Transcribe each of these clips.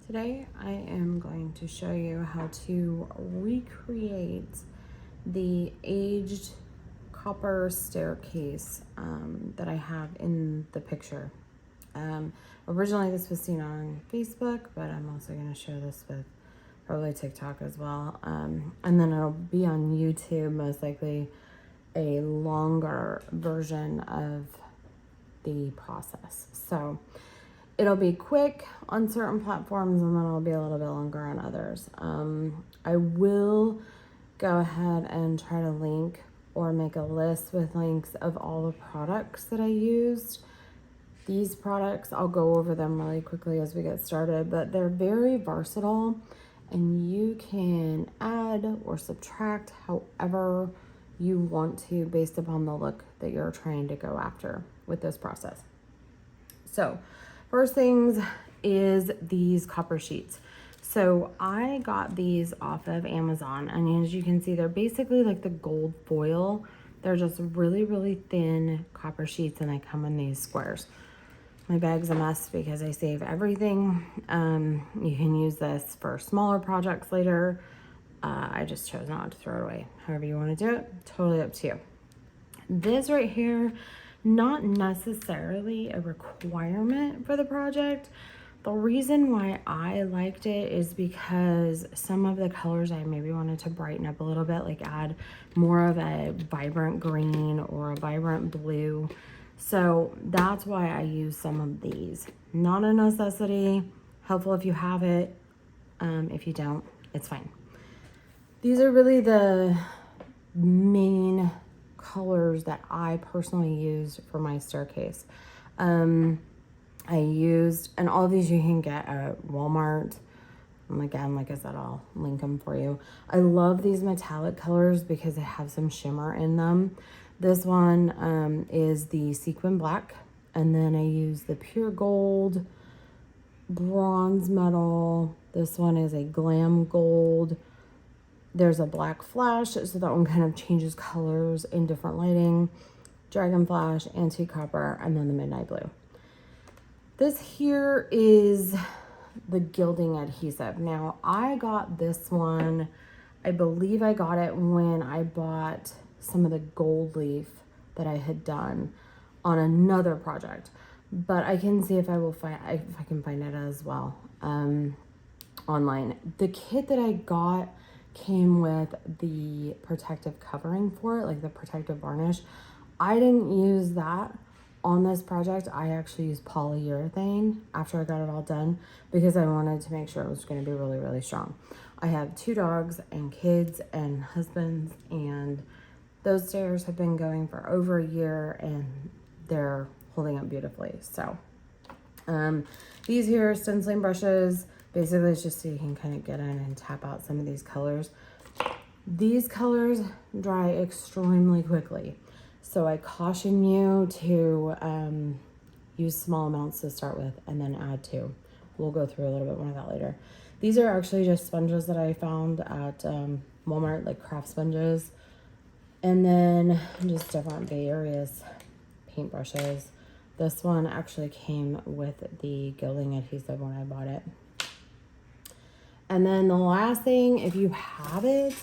Today I am going to show you how to recreate the aged copper staircase that I have in the picture. Originally this was seen on Facebook, but I'm also going to share this with probably TikTok as well. And then it'll be on YouTube, most likely a longer version of the process. So it'll be quick on certain platforms and then it'll be a little bit longer on others. I will go ahead and try to link or make a list with links of all the products that I used. These products, I'll go over them really quickly as we get started, but they're very versatile and you can add or subtract however you want to based upon the look that you're trying to go after with this process. So first things is these copper sheets. So I got these off of Amazon, and as you can see, they're basically like the gold foil. They're just really, really thin copper sheets, and they come in these squares. My bag's a mess because I save everything. You can use this for smaller projects later. I just chose not to throw it away. However you want to do it, totally up to you. This right here, not necessarily a requirement for the project. The reason why I liked it is because some of the colors I maybe wanted to brighten up a little bit, like add more of a vibrant green or a vibrant blue. So that's why I use some of these. Not a necessity, helpful if you have it. If you don't, it's fine. These are really the main colors that I personally used for my staircase. I used, and all of these you can get at Walmart. And again, like I said, I'll link them for you. I love these metallic colors because they have some shimmer in them. This one is the Sequin black, and then I use the pure gold, bronze metal. This one is a Glam gold. There's a black flash, so that one kind of changes colors in different lighting. Dragon flash, antique copper, and then the midnight blue. This here is the gilding adhesive. Now, I got this one, I believe I got it when I bought some of the gold leaf that I had done on another project. But I can see if I will find, if I can find it as well online. The kit that I got came with the protective covering for it, like the protective varnish. I didn't use that on this project. I actually used polyurethane after I got it all done because I wanted to make sure it was going to be really, really strong. I have 2 dogs and kids and husbands, and those stairs have been going for over a year and they're holding up beautifully. So these here are stenciling brushes. Basically, it's just so you can kind of get in and tap out some of these colors. These colors dry extremely quickly. So I caution you to use small amounts to start with and then add to. We'll go through a little bit more of that later. These are actually just sponges that I found at Walmart, like craft sponges. And then just different various paintbrushes. This one actually came with the gilding adhesive when I bought it. And then the last thing, if you have it,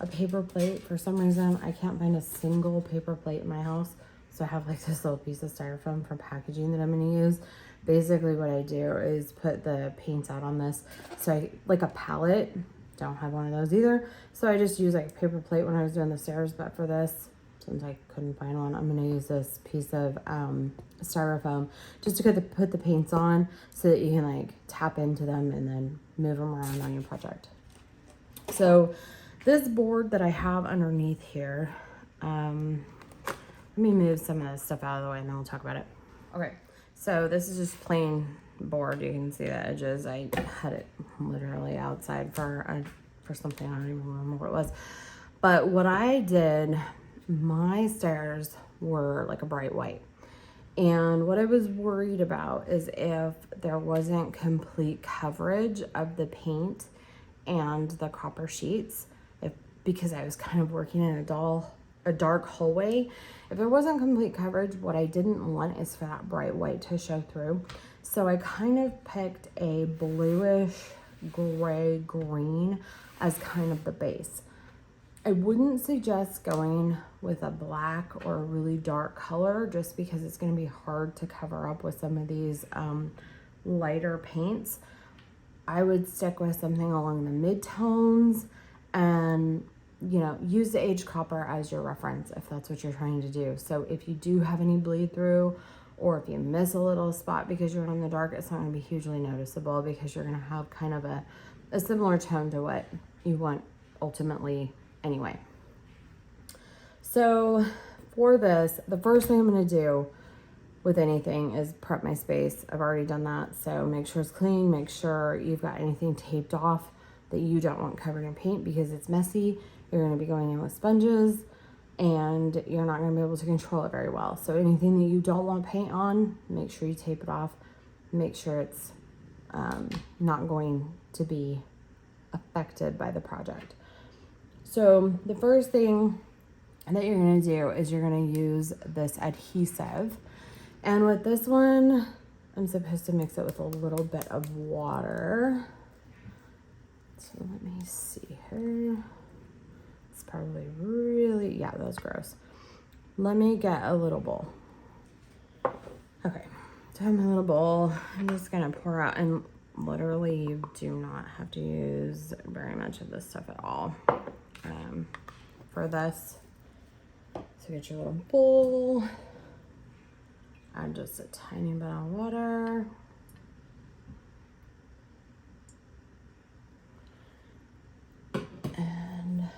a paper plate. For some reason, I can't find a single paper plate in my house. So I have like this little piece of styrofoam for packaging that I'm gonna use. Basically what I do is put the paints out on this. So I, like a palette, don't have one of those either. So I just use like a paper plate when I was doing the stairs, but for this, since I couldn't find one, I'm gonna use this piece of styrofoam just to put the paints on so that you can like tap into them and then move them around on your project. So this board that I have underneath here, let me move some of this stuff out of the way and then we'll talk about it. Okay, so this is just plain board. You can see the edges. I had it literally outside for something. I don't even remember what it was. But what I did, my stairs were like a bright white. And what I was worried about is if there wasn't complete coverage of the paint and the copper sheets, because I was kind of working in a dull a dark hallway. If there wasn't complete coverage, what I didn't want is for that bright white to show through. So I kind of picked a bluish gray green as kind of the base. I wouldn't suggest going with a black or a really dark color just because it's going to be hard to cover up with some of these lighter paints. I would stick with something along the mid-tones and, you know, use the aged copper as your reference if that's what you're trying to do. So if you do have any bleed through, or if you miss a little spot because you're in the dark, it's not going to be hugely noticeable because you're going to have kind of a similar tone to what you want ultimately anyway. So for this, the first thing I'm going to do with anything is prep my space. I've already done that. So make sure it's clean, make sure you've got anything taped off that you don't want covered in paint because it's messy. You're going to be going in with sponges and you're not going to be able to control it very well. So anything that you don't want paint on, make sure you tape it off. Make sure it's not going to be affected by the project. So the first thing that you're going to do is you're going to use this adhesive. And with this one, I'm supposed to mix it with a little bit of water. So let me see here. It's probably really, yeah, that's gross. Let me get a little bowl. Okay, so I have my little bowl. I'm just gonna pour out, and literally you do not have to use very much of this stuff at all for this. So get your little bowl. Add just a tiny bit of water. And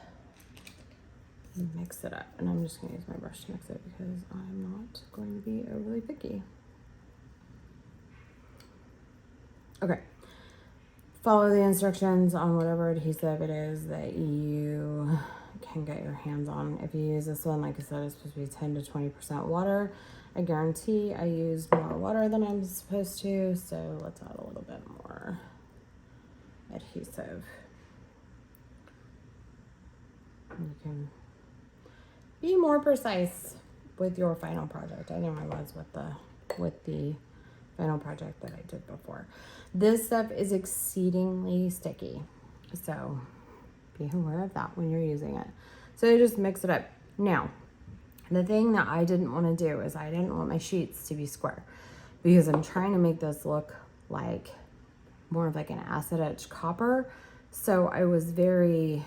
mix it up. And I'm just going to use my brush to mix it because I'm not going to be overly picky. Okay. Follow the instructions on whatever adhesive it is that you can get your hands on. If you use this one, like I said, it's supposed to be 10 to 20% water. I guarantee I used more water than I'm supposed to, so let's add a little bit more adhesive. You can be more precise with your final project. I know I was with the final project that I did before. This stuff is exceedingly sticky, so be aware of that when you're using it. So you just mix it up. Now, the thing that I didn't want to do is I didn't want my sheets to be square because I'm trying to make this look like more of like an acid etched copper. So I was very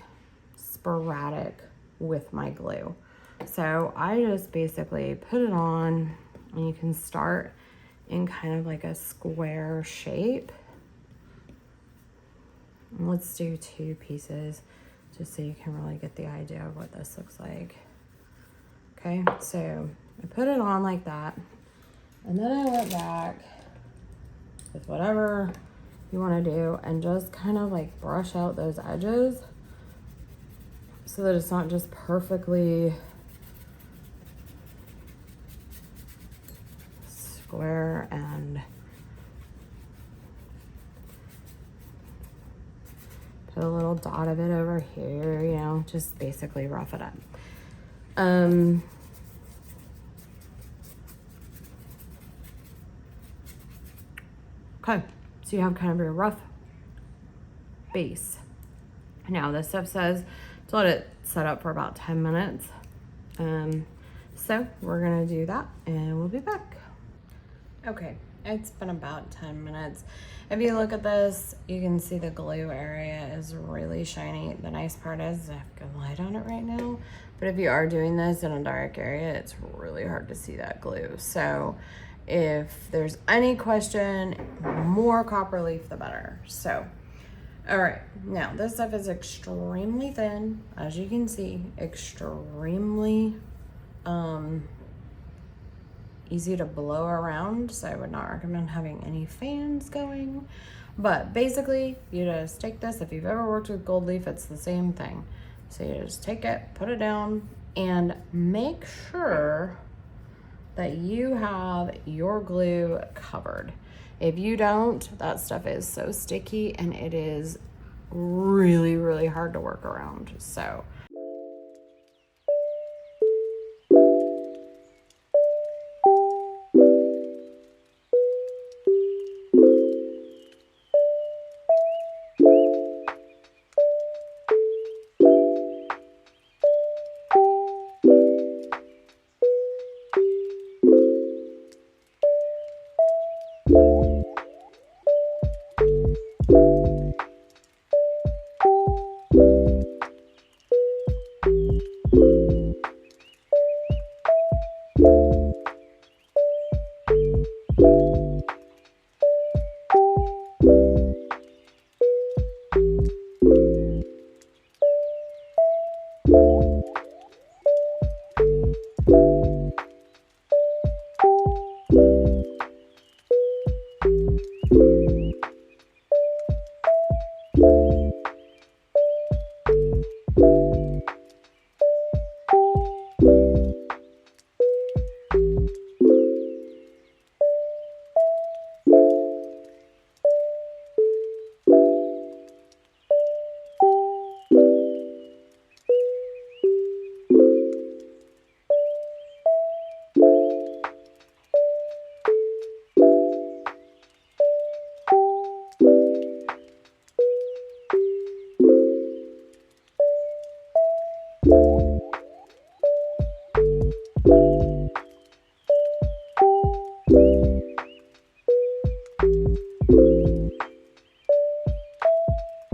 sporadic with my glue. So I just basically put it on, and you can start in kind of like a square shape. And let's do 2 pieces just so you can really get the idea of what this looks like. Okay, so I put it on like that, and then I went back with whatever you want to do and just kind of like brush out those edges so that it's not just perfectly square, and put a little dot of it over here, you know, just basically rough it up. Okay, so you have kind of your rough base. Now this stuff says to let it set up for about 10 minutes. So we're gonna do that and we'll be back. Okay, it's been about 10 minutes. If you look at this, you can see the glue area is really shiny. The nice part is I have good light on it right now, but if you are doing this in a dark area, it's really hard to see that glue. So if there's any question, more copper leaf, the better. So, all right, now this stuff is extremely thin, as you can see, extremely easy to blow around, so I would not recommend having any fans going. But basically, you just take this. If you've ever worked with gold leaf, it's the same thing. So you just take it, put it down, and make sure that you have your glue covered. If you don't, that stuff is so sticky and it is really, really hard to work around. So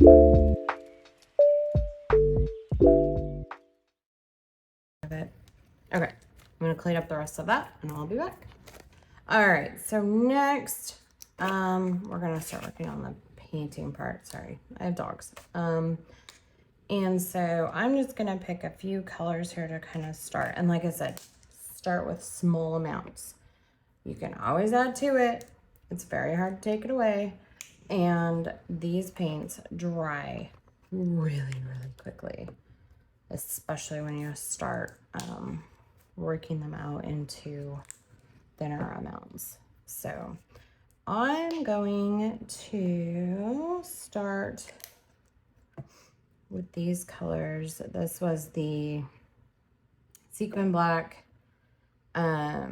Okay, I'm gonna clean up the rest of that and I'll be back. All right, so next, we're gonna start working on the painting part. Sorry, I have dogs. And so I'm just gonna pick a few colors here to kind of start. And like I said, start with small amounts. You can always add to it. It's very hard to take it away. And these paints dry really, really quickly, especially when you start working them out into thinner amounts. So I'm going to start with these colors. This was the Sequin Black. I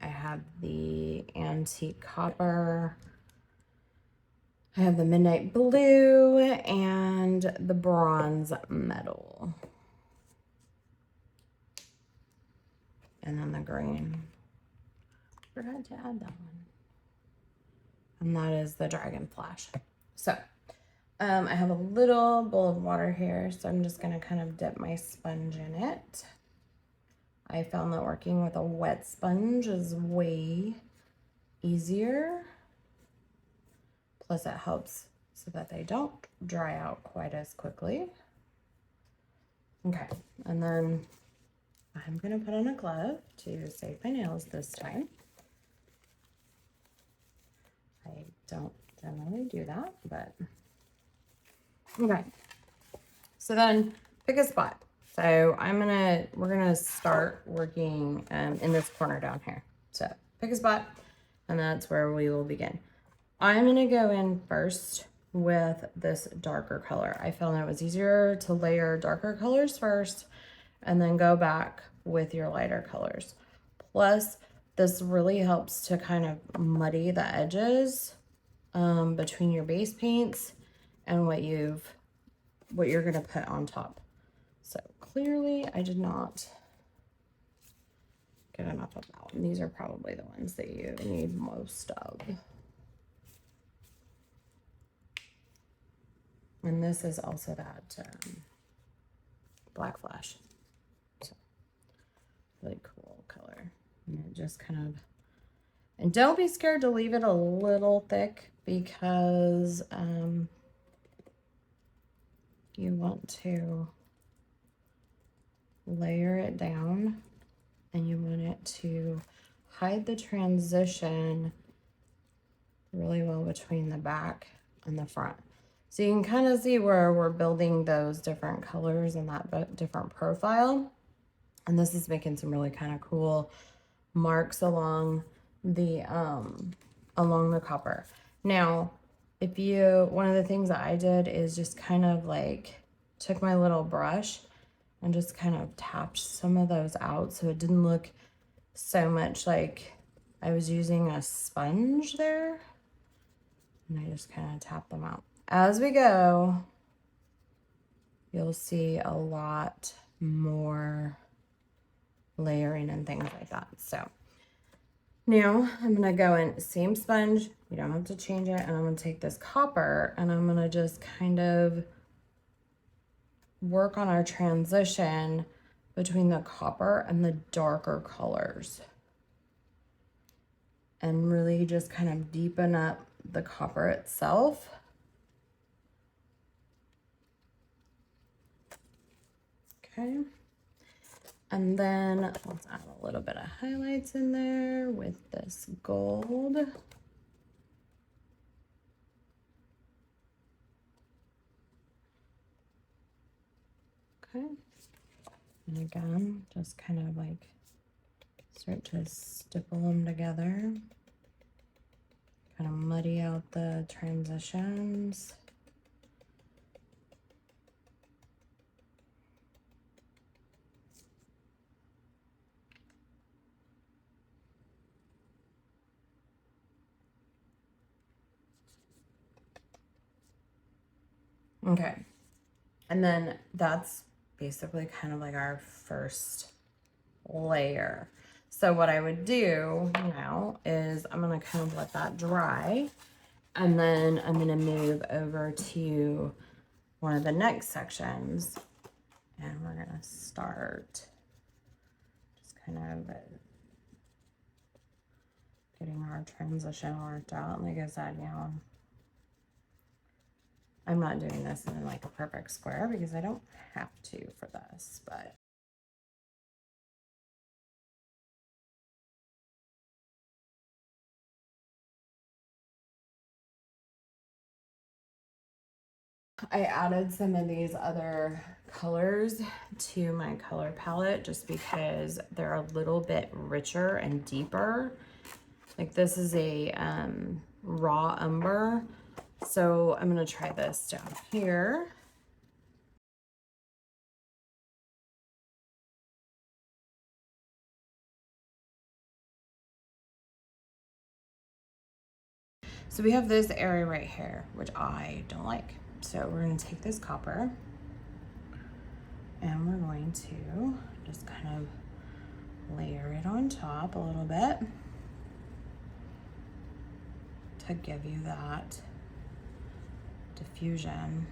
have the Antique Copper. I have the Midnight Blue and the Bronze Metal. And then the green. Forgot to add that one. And that is the Dragon Flash. So, I have a little bowl of water here, so I'm just gonna kind of dip my sponge in it. I found that working with a wet sponge is way easier. Plus it helps so that they don't dry out quite as quickly. Okay, and then I'm gonna put on a glove to save my nails this time. I don't generally do that, but okay. So then pick a spot. So we're gonna start working in this corner down here. So pick a spot, and that's where we will begin. I'm gonna go in first with this darker color. I found that it was easier to layer darker colors first and then go back with your lighter colors. Plus, this really helps to kind of muddy the edges between your base paints and what you're gonna put on top. So clearly I did not get enough of that one. These are probably the ones that you need most of. And this is also that Black Flash. So, really cool color. And it just kind of, and don't be scared to leave it a little thick because you want to layer it down and you want it to hide the transition really well between the back and the front. So you can kind of see where we're building those different colors and that different profile. And this is making some really kind of cool marks along the copper. Now, one of the things that I did is just kind of like took my little brush and just kind of tapped some of those out so it didn't look so much like I was using a sponge there. And I just kind of tap them out. As we go, you'll see a lot more layering and things like that. So now I'm gonna go in, same sponge, you don't have to change it, and I'm gonna take this copper and I'm gonna just kind of work on our transition between the copper and the darker colors. And really just kind of deepen up the copper itself. Okay. And then let's add a little bit of highlights in there with this gold. Okay. And again, just kind of like start to stipple them together. Kind of muddy out the transitions. Okay, and then that's basically kind of like our first layer. So what I would do now is I'm gonna kind of let that dry, and then I'm gonna move over to one of the next sections. And we're gonna start just kind of getting our transition worked out. Like I said, you know, I'm not doing this in like a perfect square because I don't have to for this, but I added some of these other colors to my color palette just because they're a little bit richer and deeper. Like this is a raw umber, so I'm gonna try this down here. So we have this area right here, which I don't like. So we're gonna take this copper and we're going to just kind of layer it on top a little bit to give you that diffusion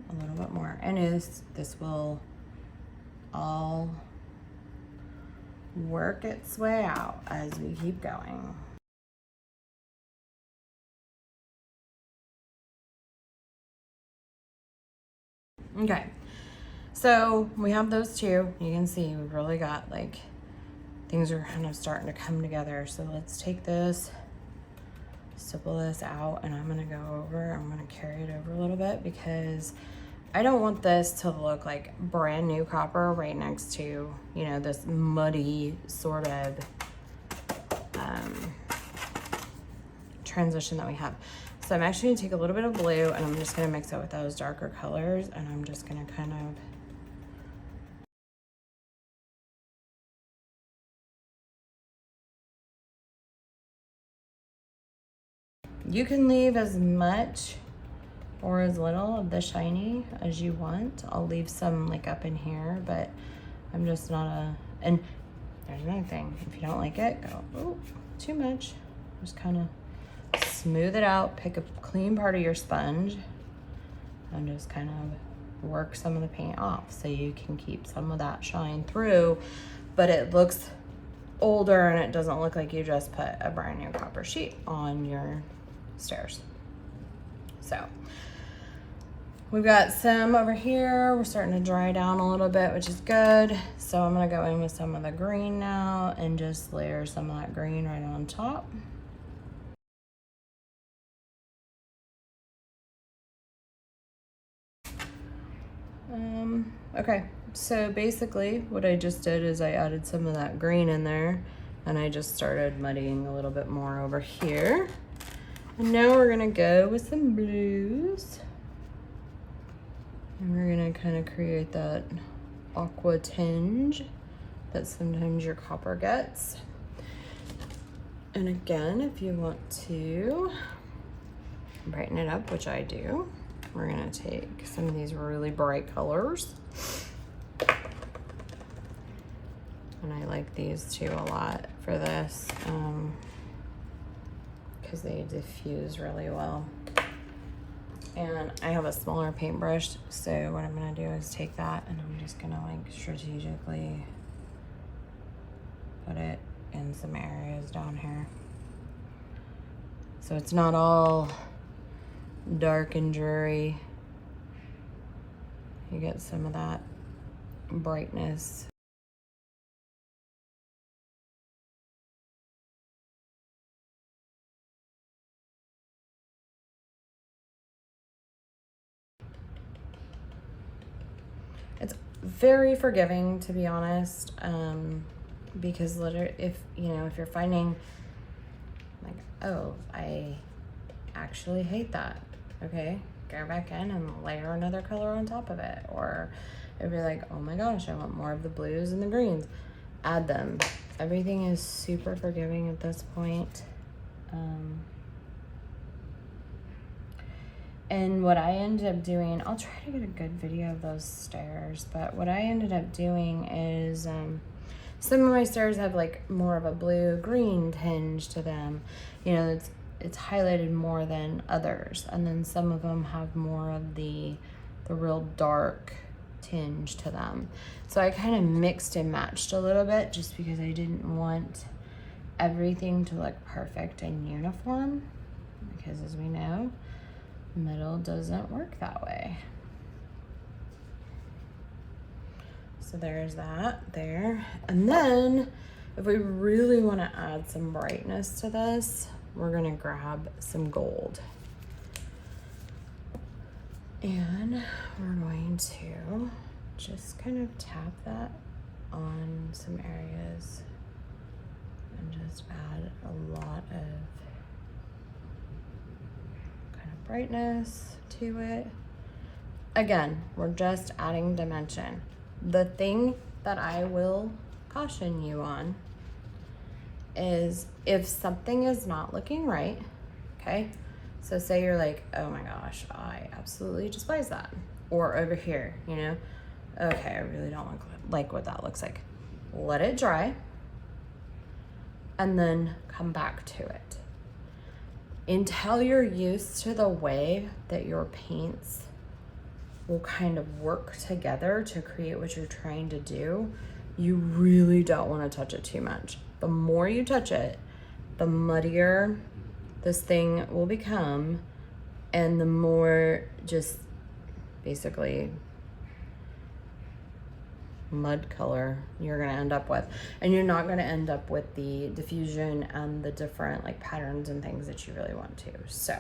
a little bit more. And this will all work its way out as we keep going. Okay, so we have those two. You can see we've really got like, things are kind of starting to come together. So let's take this, stipple this out, and I'm gonna go over, I'm gonna carry it over a little bit because I don't want this to look like brand new copper right next to, you know, this muddy sort of transition that we have. So I'm actually gonna take a little bit of blue and I'm just gonna mix it with those darker colors, and I'm just gonna kind of, you can leave as much or as little of the shiny as you want. I'll leave some like up in here, but I'm just not a, and there's another thing, if you don't like it, go, oh, too much. Just kind of smooth it out, pick a clean part of your sponge and just kind of work some of the paint off so you can keep some of that shine through, but it looks older and it doesn't look like you just put a brand new copper sheet on your stairs. So we've got some over here. We're starting to dry down a little bit, which is good. So I'm gonna go in with some of the green now and just layer some of that green right on top. Okay, so basically what I just did is I added some of that green in there and I just started muddying a little bit more over here. And now we're gonna go with some blues. And we're gonna kind of create that aqua tinge that sometimes your copper gets. And again, if you want to brighten it up, which I do, we're gonna take some of these really bright colors. And I like these two a lot for this because they diffuse really well. And I have a smaller paintbrush, so what I'm gonna do is take that and I'm just gonna like strategically put it in some areas down here. So it's not all dark and dreary. You get some of that brightness. It's very forgiving, to be honest, because literally, if you're finding like, oh, I actually hate that, okay, go back in and layer another color on top of it. Or it'd be like, oh my gosh, I want more of the blues and the greens, add them. Everything is super forgiving at this point. And what I ended up doing, I'll try to get a good video of those stairs, but what I ended up doing is some of my stairs have like more of a blue-green tinge to them. You know, it's highlighted more than others. And then some of them have more of the the real dark tinge to them. So I kind of mixed and matched a little bit just because I didn't want everything to look perfect and uniform, because as we know, middle doesn't work that way. So there's that there. And then if we really want to add some brightness to this, we're gonna grab some gold. And we're going to just kind of tap that on some areas and just add a lot of kind of brightness to it. Again, we're just adding dimension. The thing that I will caution you on is if something is not looking right, okay? So say you're like, oh my gosh, I absolutely despise that. Or over here, you know, okay, I really don't like what that looks like. Let it dry and then come back to it. Until you're used to the way that your paints will kind of work together to create what you're trying to do, you really don't want to touch it too much. The more you touch it, the muddier this thing will become, and the more just basically mud color you're gonna end up with. And you're not gonna end up with the diffusion and the different like patterns and things that you really want to. So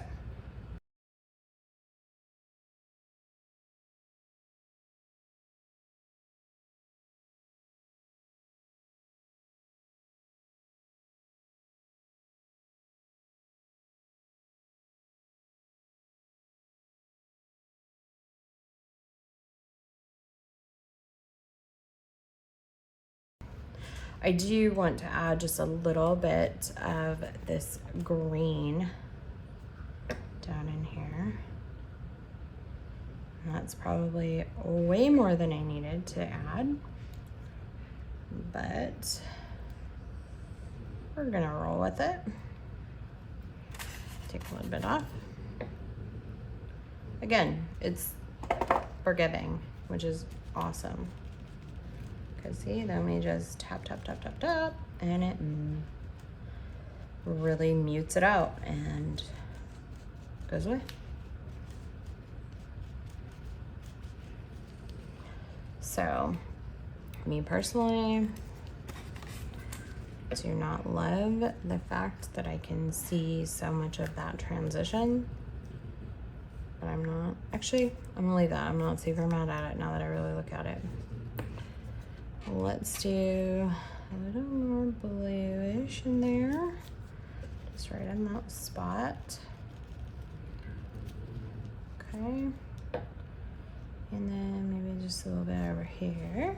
I do want to add just a little bit of this green down in here. And that's probably way more than I needed to add, but we're gonna roll with it. Take a little bit off. Again, it's forgiving, which is awesome. Because see, then we just tap, tap, tap, tap, tap, and it really mutes it out and goes away. So, me personally, do not love the fact that I can see so much of that transition, but I'm gonna leave that. I'm not super mad at it now that I really look at it. Let's do a little more bluish in there, just right in that spot. Okay, and then maybe just a little bit over here.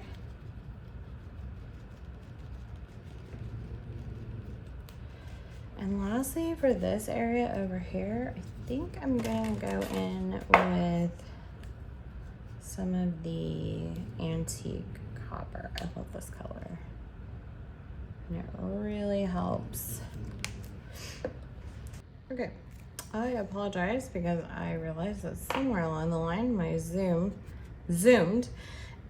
And lastly, for this area over here, I think I'm gonna go in with some of the antique copper. I love this color, and it really helps. Okay, I apologize because I realized that somewhere along the line my zoomed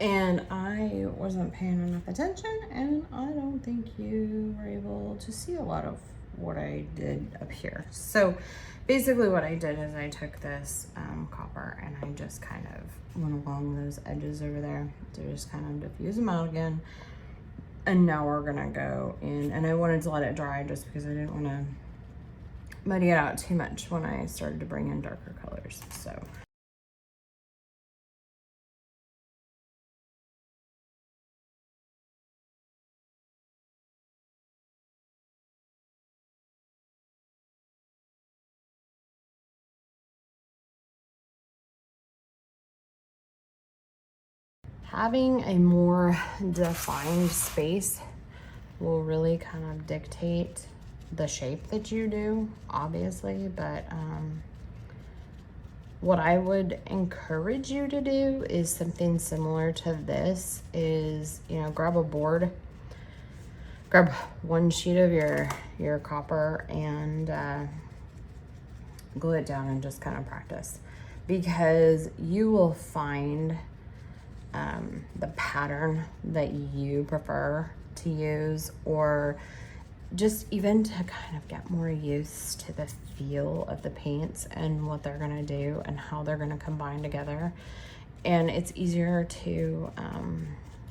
and I wasn't paying enough attention, and I don't think you were able to see a lot of what I did up here. So basically what I did is I took this copper and I just kind of went along those edges over there to just kind of diffuse them out again. And now we're gonna go in, and I wanted to let it dry just because I didn't want to muddy it out too much when I started to bring in darker colors. So having a more defined space will really kind of dictate the shape that you do, obviously, but what I would encourage you to do is something similar to this is, you know, grab a board, grab one sheet of your copper and glue it down and just kind of practice. because you will find the pattern that you prefer to use, or just even to kind of get more used to the feel of the paints and what they're gonna do and how they're gonna combine together. And it's easier to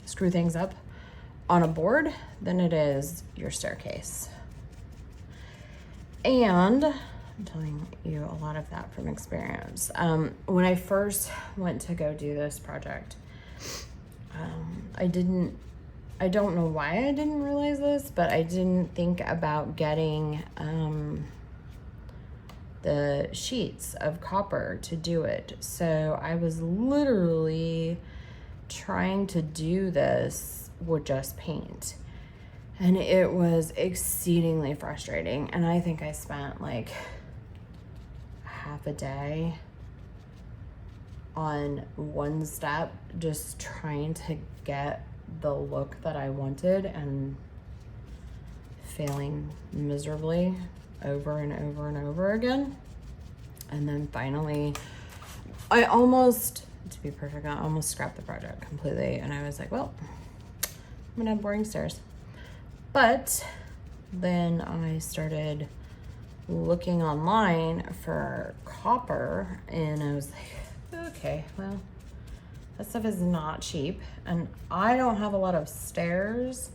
screw things up on a board than it is your staircase. And I'm telling you a lot of that from experience. When I first went to go do this project, I don't know why I didn't realize this, but I didn't think about getting the sheets of copper to do it. So I was literally trying to do this with just paint. And it was exceedingly frustrating. And I think I spent like half a day on one step just trying to get the look that I wanted, and failing miserably over and over and over again. And then finally, I almost, to be perfect, I almost scrapped the project completely. And I was like, well, I'm gonna have boring stairs. But then I started looking online for copper, and I was like, okay, well, that stuff is not cheap. And I don't have a lot of stairs,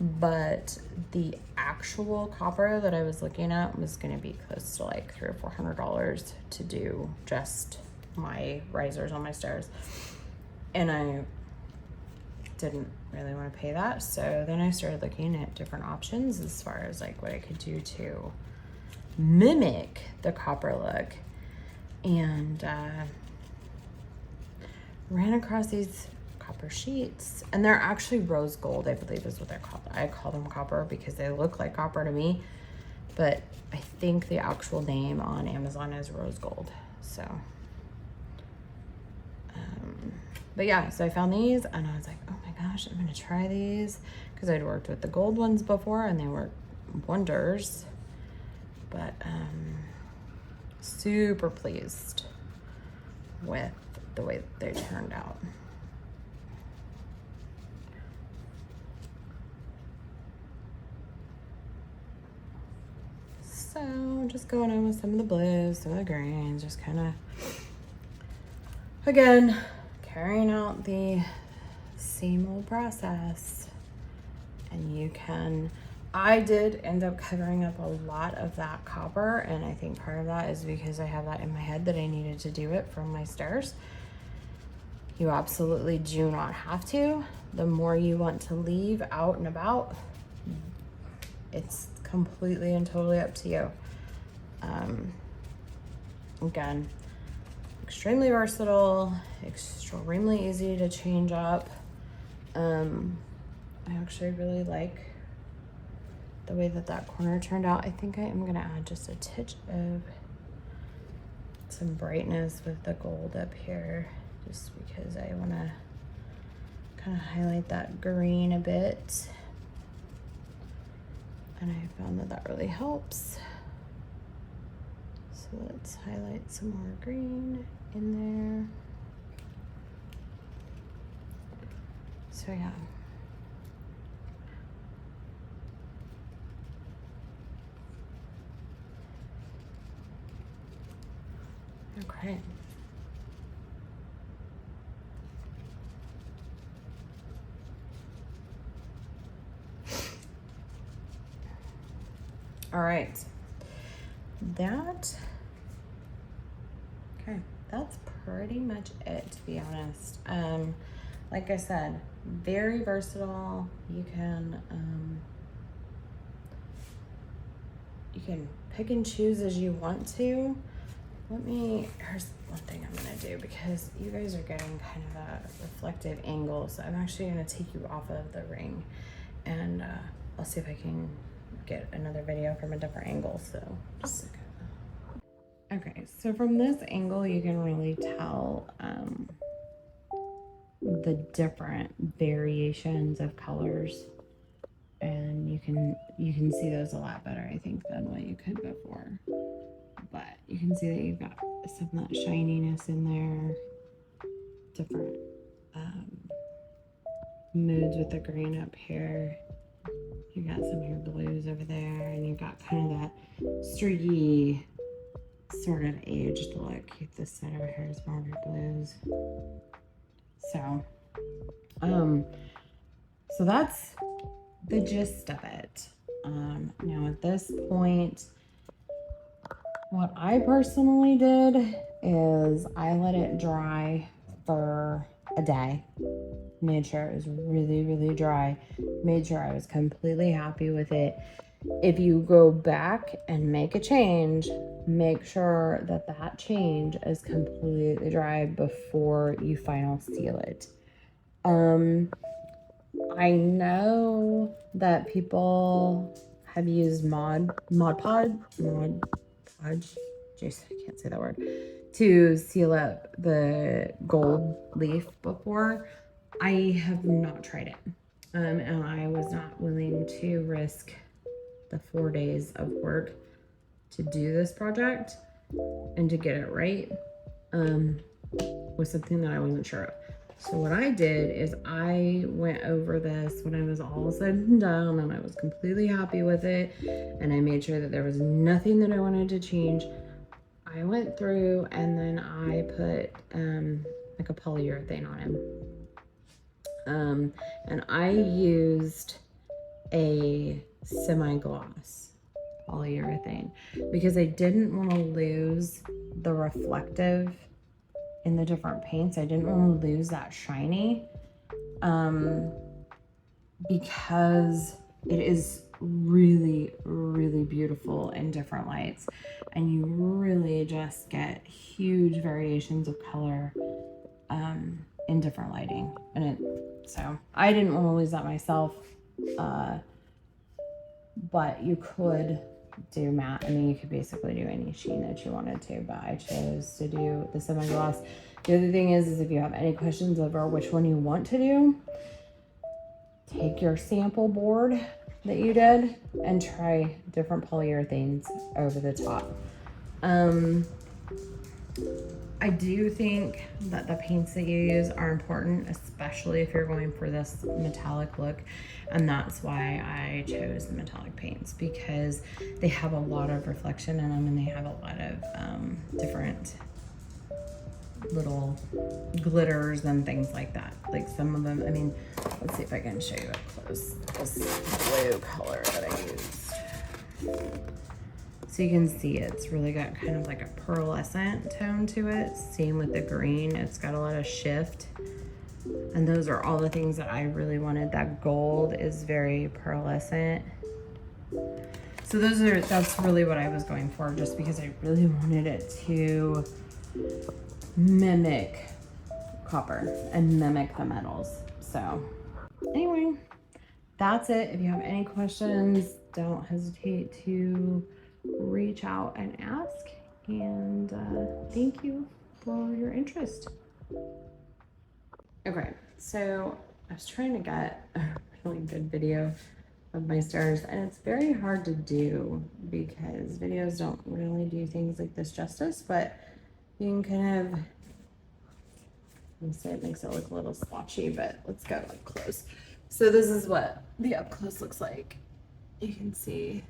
but the actual copper that I was looking at was gonna be close to like $300 or $400 to do just my risers on my stairs. And I didn't really want to pay that. So then I started looking at different options as far as like what I could do to mimic the copper look, and ran across these copper sheets, and they're actually rose gold, I believe is what they're called. I call them copper because they look like copper to me, but I think the actual name on Amazon is rose gold. So but yeah, so I found these and I was like, oh my gosh, I'm gonna try these, because I'd worked with the gold ones before and they were wonders. But super pleased with the way that they turned out. So just going in with some of the blues, some of the greens, just kind of, again, carrying out the same old process. And you can, I did end up covering up a lot of that copper, and I think part of that is because I have that in my head that I needed to do it from my stairs. You absolutely do not have to. The more you want to leave out and about, it's completely and totally up to you. Again, extremely versatile, extremely easy to change up. I actually really like the way that that corner turned out. I think I am gonna add just a titch of some brightness with the gold up here, just because I wanna kind of highlight that green a bit. And I found that that really helps. So let's highlight some more green in there. So yeah. Okay. All right. Okay, that's pretty much it, to be honest. Like I said, very versatile. You can pick and choose as you want to. Here's one thing I'm gonna do, because you guys are getting kind of a reflective angle. So I'm actually gonna take you off of the ring, and I'll see if I can get another video from a different angle. So just a second. Okay, so from this angle, you can really tell the different variations of colors, and you can see those a lot better, I think, than what you could before. but you can see that you've got some of that shininess in there, different moods with the green up here. You got some of your blues over there, and you've got kind of that streaky sort of aged look. This side over here is more of your blues. So that's the gist of it. Now at this point, what I personally did is I let it dry for a day. Made sure it was really, really dry. Made sure I was completely happy with it. If you go back and make a change, make sure that that change is completely dry before you final seal it. I know that people have used Mod Podge, jeez, I can't say that word, to seal up the gold leaf before. I have not tried it, and I was not willing to risk the 4 days of work to do this project and to get it right was something that I wasn't sure of. So what I did is I went over this when I was all said and done, and I was completely happy with it, and I made sure that there was nothing that I wanted to change. I went through and then I put like a polyurethane on him. And I used a semi-gloss polyurethane because I didn't want to lose the reflective in the different paints. I didn't want to lose that shiny because it is really, really beautiful in different lights, and you really just get huge variations of color in different lighting. And so I didn't want to lose that myself, but you could do matte. I mean, you could basically do any sheen that you wanted to, but I chose to do the semi-gloss. The other thing is if you have any questions over which one you want to do, take your sample board that you did and try different polyurethanes over the top. I do think that the paints that you use are important, especially if you're going for this metallic look. And that's why I chose the metallic paints, because they have a lot of reflection in them, and they have a lot of different little glitters and things like that. Like some of them, I mean, let's see if I can show you up close. This blue color that I used. So you can see it's really got kind of like a pearlescent tone to it. Same with the green, it's got a lot of shift. And those are all the things that I really wanted. That gold is very pearlescent. So that's really what I was going for, just because I really wanted it to mimic copper and mimic the metals. So anyway, that's it. If you have any questions, don't hesitate to reach out and ask. And thank you for your interest. Okay, so I was trying to get a really good video of my stars, and it's very hard to do because videos don't really do things like this justice, but you can kind of, let me say, it makes it look a little splotchy, but let's go up close. So this is what the up close looks like. You can see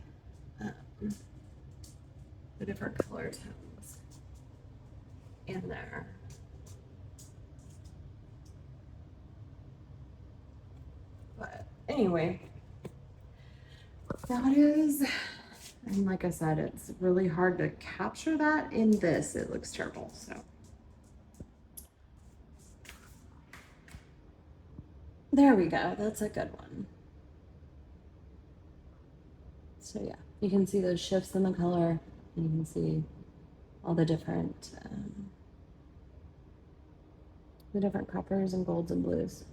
the different color tones in there. But anyway, that is, and like I said, it's really hard to capture that in this. It looks terrible, so. There we go, that's a good one. So yeah, you can see those shifts in the color, and you can see all the different coppers and golds and blues.